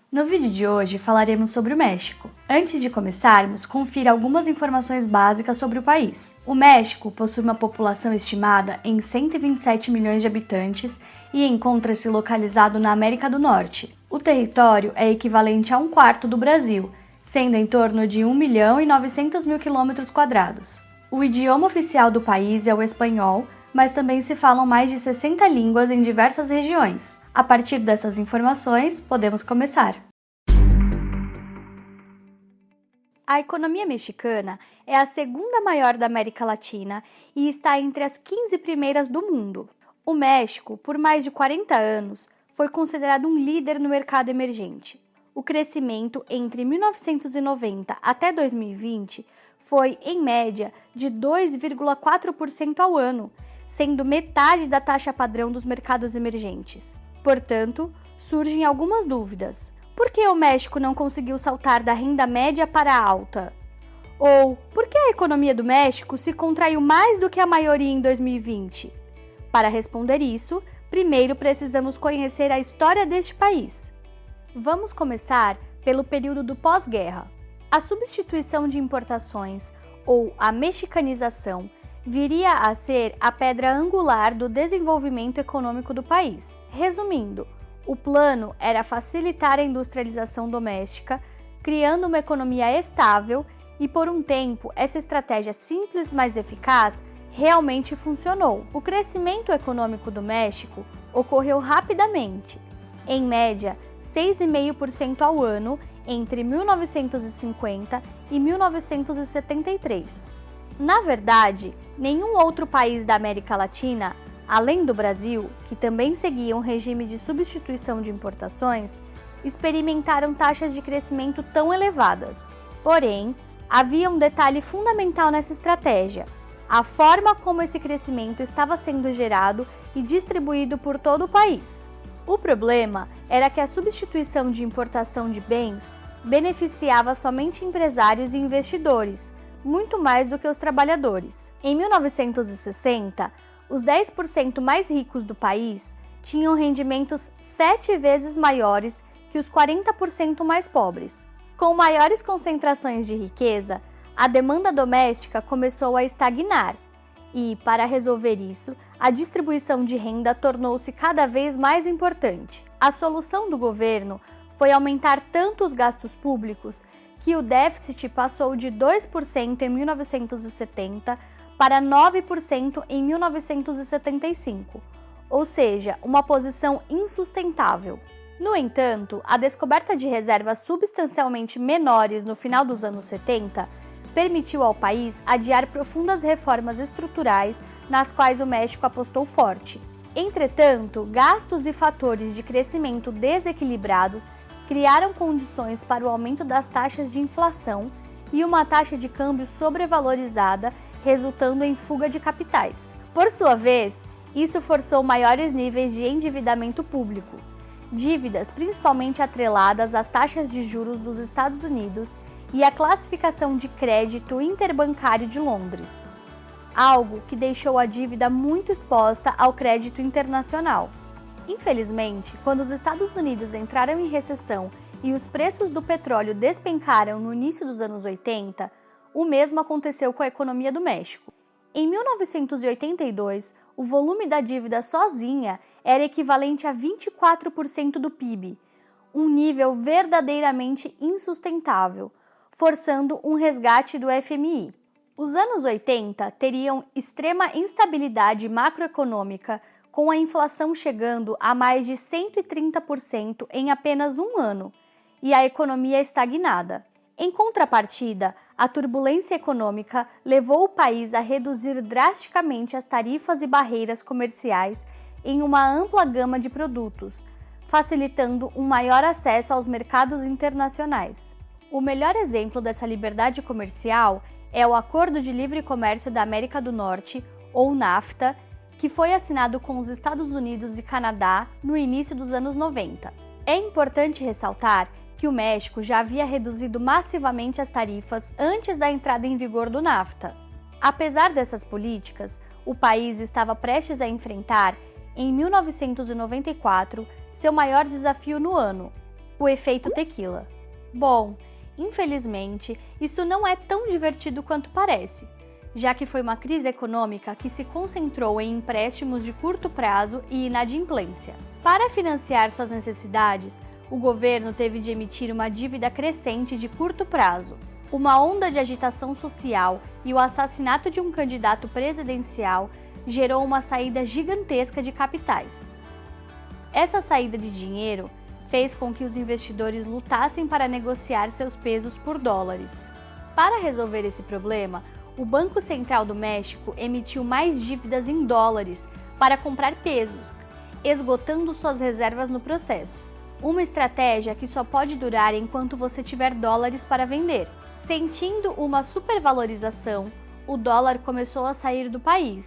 No vídeo de hoje falaremos sobre o México. Antes de começarmos, confira algumas informações básicas sobre o país. O México possui uma população estimada em 127 milhões de habitantes e encontra-se localizado na América do Norte. O território é equivalente a um quarto do Brasil, sendo em torno de 1.900.000 km². O idioma oficial do país é o espanhol, mas também se falam mais de 60 línguas em diversas regiões. A partir dessas informações, podemos começar. A economia mexicana é a segunda maior da América Latina e está entre as 15 primeiras do mundo. O México, por mais de 40 anos, foi considerado um líder no mercado emergente. O crescimento entre 1990 até 2020 foi, em média, de 2,4% ao ano, sendo metade da taxa padrão dos mercados emergentes. Portanto, surgem algumas dúvidas. Por que o México não conseguiu saltar da renda média para a alta? Ou por que a economia do México se contraiu mais do que a maioria em 2020? Para responder isso, primeiro precisamos conhecer a história deste país. Vamos começar pelo período do pós-guerra. A substituição de importações, ou a mexicanização, viria a ser a pedra angular do desenvolvimento econômico do país. Resumindo, o plano era facilitar a industrialização doméstica, criando uma economia estável e, por um tempo, essa estratégia simples, mas eficaz, realmente funcionou. O crescimento econômico do México ocorreu rapidamente, em média 6,5% ao ano entre 1950 e 1973. Na verdade, nenhum outro país da América Latina, além do Brasil, que também seguia um regime de substituição de importações, experimentaram taxas de crescimento tão elevadas. Porém, havia um detalhe fundamental nessa estratégia: a forma como esse crescimento estava sendo gerado e distribuído por todo o país. O problema era que a substituição de importação de bens beneficiava somente empresários e investidores, muito mais do que os trabalhadores. Em 1960, os 10% mais ricos do país tinham rendimentos 7 vezes maiores que os 40% mais pobres. Com maiores concentrações de riqueza, a demanda doméstica começou a estagnar e, para resolver isso, a distribuição de renda tornou-se cada vez mais importante. A solução do governo foi aumentar tanto os gastos públicos que o déficit passou de 2% em 1970 para 9% em 1975, ou seja, uma posição insustentável. No entanto, a descoberta de reservas substancialmente menores no final dos anos 70 permitiu ao país adiar profundas reformas estruturais nas quais o México apostou forte. Entretanto, gastos e fatores de crescimento desequilibrados criaram condições para o aumento das taxas de inflação e uma taxa de câmbio sobrevalorizada, resultando em fuga de capitais. Por sua vez, isso forçou maiores níveis de endividamento público, dívidas principalmente atreladas às taxas de juros dos Estados Unidos e à classificação de crédito interbancário de Londres, algo que deixou a dívida muito exposta ao crédito internacional. Infelizmente, quando os Estados Unidos entraram em recessão e os preços do petróleo despencaram no início dos anos 80, o mesmo aconteceu com a economia do México. Em 1982, o volume da dívida sozinha era equivalente a 24% do PIB, um nível verdadeiramente insustentável, forçando um resgate do FMI. Os anos 80 teriam extrema instabilidade macroeconômica, com a inflação chegando a mais de 130% em apenas um ano, e a economia estagnada. Em contrapartida, a turbulência econômica levou o país a reduzir drasticamente as tarifas e barreiras comerciais em uma ampla gama de produtos, facilitando um maior acesso aos mercados internacionais. O melhor exemplo dessa liberdade comercial é o Acordo de Livre Comércio da América do Norte, ou NAFTA, que foi assinado com os Estados Unidos e Canadá no início dos anos 90. É importante ressaltar que o México já havia reduzido massivamente as tarifas antes da entrada em vigor do NAFTA. Apesar dessas políticas, o país estava prestes a enfrentar, em 1994, seu maior desafio no ano: o efeito tequila. Bom, infelizmente, isso não é tão divertido quanto parece, já que foi uma crise econômica que se concentrou em empréstimos de curto prazo e inadimplência. Para financiar suas necessidades, o governo teve de emitir uma dívida crescente de curto prazo. Uma onda de agitação social e o assassinato de um candidato presidencial gerou uma saída gigantesca de capitais. Essa saída de dinheiro fez com que os investidores lutassem para negociar seus pesos por dólares. Para resolver esse problema, o Banco Central do México emitiu mais dívidas em dólares para comprar pesos, esgotando suas reservas no processo. Uma estratégia que só pode durar enquanto você tiver dólares para vender. Sentindo uma supervalorização, o dólar começou a sair do país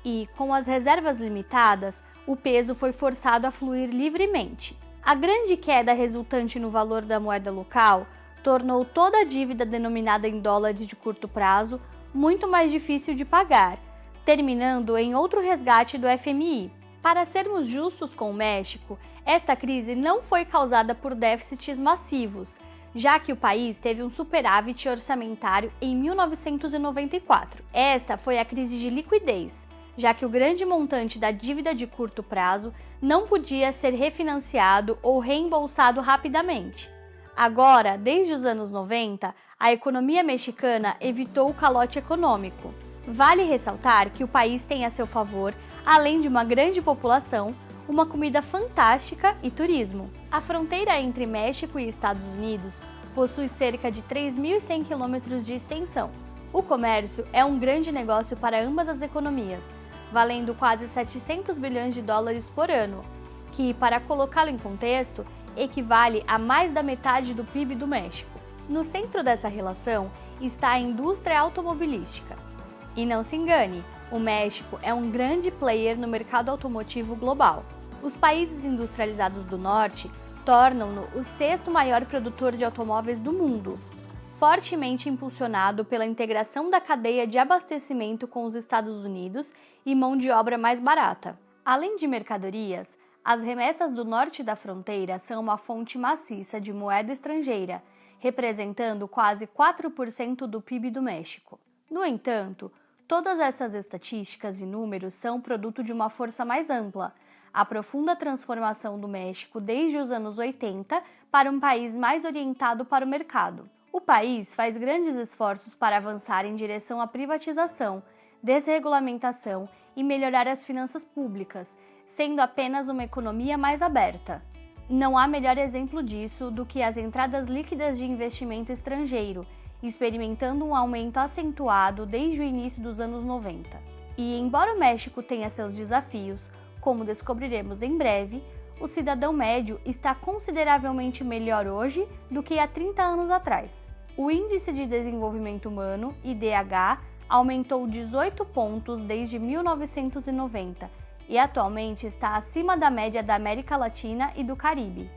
e, com as reservas limitadas, o peso foi forçado a fluir livremente. A grande queda resultante no valor da moeda local tornou toda a dívida denominada em dólares de curto prazo muito mais difícil de pagar, terminando em outro resgate do FMI. Para sermos justos com o México, esta crise não foi causada por déficits massivos, já que o país teve um superávit orçamentário em 1994. Esta foi a crise de liquidez, já que o grande montante da dívida de curto prazo não podia ser refinanciado ou reembolsado rapidamente. Agora, desde os anos 90, a economia mexicana evitou o calote econômico. Vale ressaltar que o país tem a seu favor, além de uma grande população, uma comida fantástica e turismo. A fronteira entre México e Estados Unidos possui cerca de 3.100 quilômetros de extensão. O comércio é um grande negócio para ambas as economias, valendo quase 700 bilhões de dólares por ano, que, para colocá-lo em contexto, equivale a mais da metade do PIB do México. No centro dessa relação está a indústria automobilística. E não se engane, o México é um grande player no mercado automotivo global. Os países industrializados do norte tornam-no o sexto maior produtor de automóveis do mundo, fortemente impulsionado pela integração da cadeia de abastecimento com os Estados Unidos e mão de obra mais barata. Além de mercadorias, as remessas do norte da fronteira são uma fonte maciça de moeda estrangeira, representando quase 4% do PIB do México. No entanto, todas essas estatísticas e números são produto de uma força mais ampla, a profunda transformação do México desde os anos 80 para um país mais orientado para o mercado. O país faz grandes esforços para avançar em direção à privatização, desregulamentação e melhorar as finanças públicas, sendo apenas uma economia mais aberta. Não há melhor exemplo disso do que as entradas líquidas de investimento estrangeiro, experimentando um aumento acentuado desde o início dos anos 90. E, embora o México tenha seus desafios, como descobriremos em breve, o cidadão médio está consideravelmente melhor hoje do que há 30 anos atrás. O Índice de Desenvolvimento Humano, IDH, aumentou 18 pontos desde 1990 e atualmente está acima da média da América Latina e do Caribe.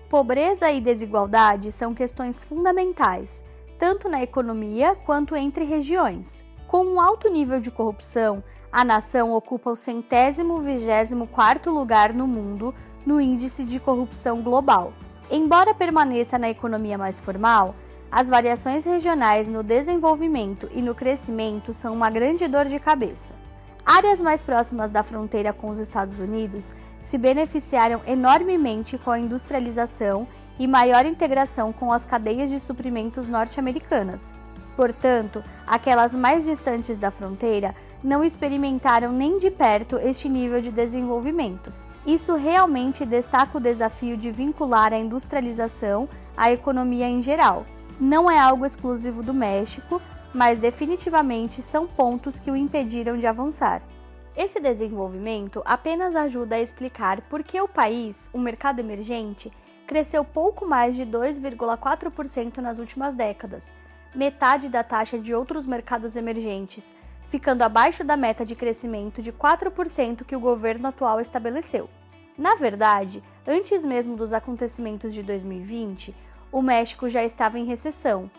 Pobreza e desigualdade são questões fundamentais, tanto na economia quanto entre regiões. Com um alto nível de corrupção, a nação ocupa o 124º lugar no mundo no Índice de Corrupção Global. Embora permaneça na economia mais formal, as variações regionais no desenvolvimento e no crescimento são uma grande dor de cabeça. Áreas mais próximas da fronteira com os Estados Unidos se beneficiaram enormemente com a industrialização e maior integração com as cadeias de suprimentos norte-americanas. Portanto, aquelas mais distantes da fronteira não experimentaram nem de perto este nível de desenvolvimento. Isso realmente destaca o desafio de vincular a industrialização à economia em geral. Não é algo exclusivo do México, mas definitivamente são pontos que o impediram de avançar. Esse desenvolvimento apenas ajuda a explicar por que o país, um mercado emergente, cresceu pouco mais de 2,4% nas últimas décadas, metade da taxa de outros mercados emergentes, ficando abaixo da meta de crescimento de 4% que o governo atual estabeleceu. Na verdade, antes mesmo dos acontecimentos de 2020, o México já estava em recessão,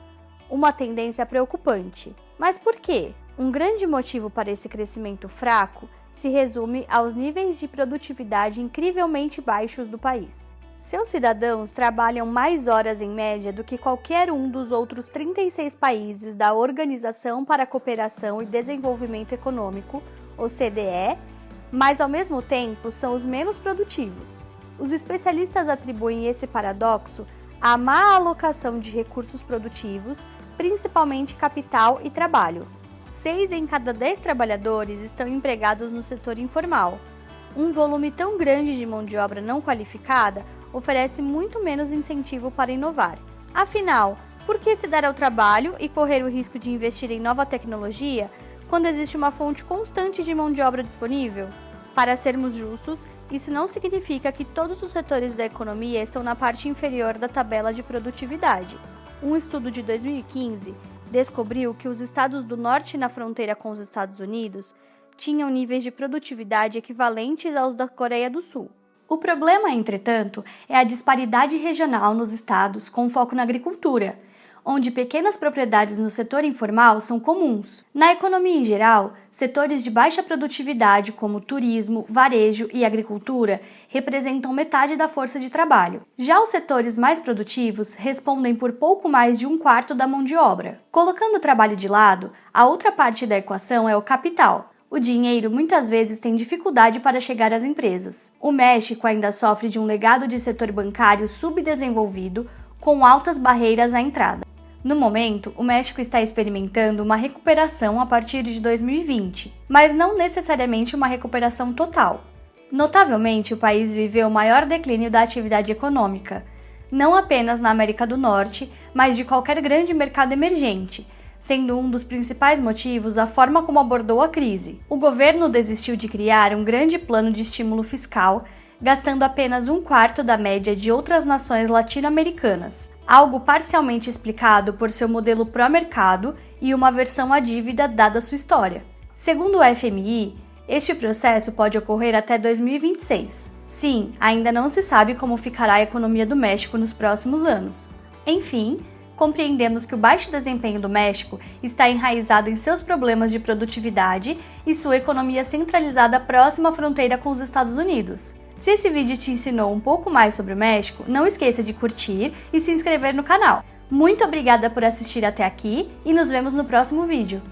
uma tendência preocupante. Mas por quê? Um grande motivo para esse crescimento fraco se resume aos níveis de produtividade incrivelmente baixos do país. Seus cidadãos trabalham mais horas em média do que qualquer um dos outros 36 países da Organização para a Cooperação e Desenvolvimento Econômico, OCDE, mas ao mesmo tempo são os menos produtivos. Os especialistas atribuem esse paradoxo à má alocação de recursos produtivos, principalmente capital e trabalho. 6 em cada 10 trabalhadores estão empregados no setor informal. Um volume tão grande de mão de obra não qualificada oferece muito menos incentivo para inovar. Afinal, por que se dar ao trabalho e correr o risco de investir em nova tecnologia quando existe uma fonte constante de mão de obra disponível? Para sermos justos, isso não significa que todos os setores da economia estão na parte inferior da tabela de produtividade. Um estudo de 2015 descobriu que os estados do norte na fronteira com os Estados Unidos tinham níveis de produtividade equivalentes aos da Coreia do Sul. O problema, entretanto, é a disparidade regional nos estados com foco na agricultura, onde pequenas propriedades no setor informal são comuns. Na economia em geral, setores de baixa produtividade como turismo, varejo e agricultura representam metade da força de trabalho. Já os setores mais produtivos respondem por pouco mais de 1/4 da mão de obra. Colocando o trabalho de lado, a outra parte da equação é o capital. O dinheiro muitas vezes tem dificuldade para chegar às empresas. O México ainda sofre de um legado de setor bancário subdesenvolvido, com altas barreiras à entrada. No momento, o México está experimentando uma recuperação a partir de 2020, mas não necessariamente uma recuperação total. Notavelmente, o país viveu o maior declínio da atividade econômica, não apenas na América do Norte, mas de qualquer grande mercado emergente, sendo um dos principais motivos a forma como abordou a crise. O governo desistiu de criar um grande plano de estímulo fiscal, gastando apenas 1/4 da média de outras nações latino-americanas, algo parcialmente explicado por seu modelo pró-mercado e uma aversão à dívida dada sua história. Segundo o FMI, este processo pode ocorrer até 2026. Sim, ainda não se sabe como ficará a economia do México nos próximos anos. Enfim, compreendemos que o baixo desempenho do México está enraizado em seus problemas de produtividade e sua economia centralizada próxima à fronteira com os Estados Unidos. Se esse vídeo te ensinou um pouco mais sobre o México, não esqueça de curtir e se inscrever no canal. Muito obrigada por assistir até aqui e nos vemos no próximo vídeo.